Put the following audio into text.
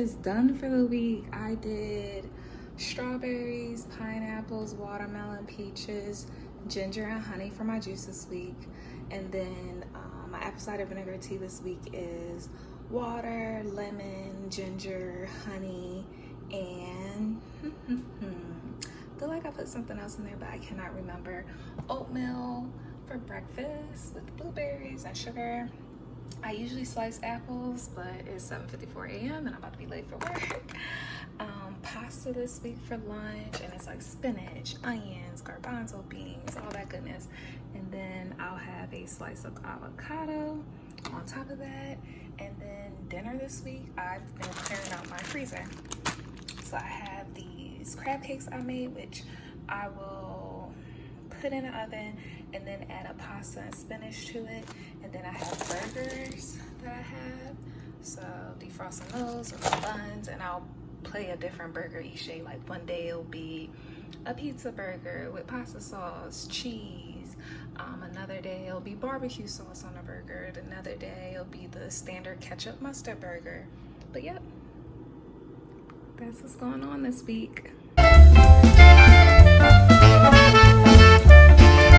is done for the week. I did strawberries, pineapples, watermelon, peaches, ginger, and honey for my juice this week. And then my apple cider vinegar tea this week is water, lemon, ginger, honey, and I feel like I put something else in there, but I cannot remember. Oatmeal for breakfast with blueberries and sugar. I usually slice apples, but it's 7:54 a.m. and I'm about to be late for work. Pasta this week for lunch, and it's like spinach, onions, garbanzo beans, all that goodness. And then I'll have a slice of avocado on top of that. And then dinner this week, I've been clearing out my freezer. So I have these crab cakes I made, which I will put in the oven and then add a pasta and spinach to it. And then I have burgers that I have, so defrosting those with the buns, and I'll play a different burger each day. Like one day it'll be a pizza burger with pasta sauce, cheese. Another day it'll be barbecue sauce on a burger. Another day it'll be the standard ketchup mustard burger. But yep, that's what's going on this week.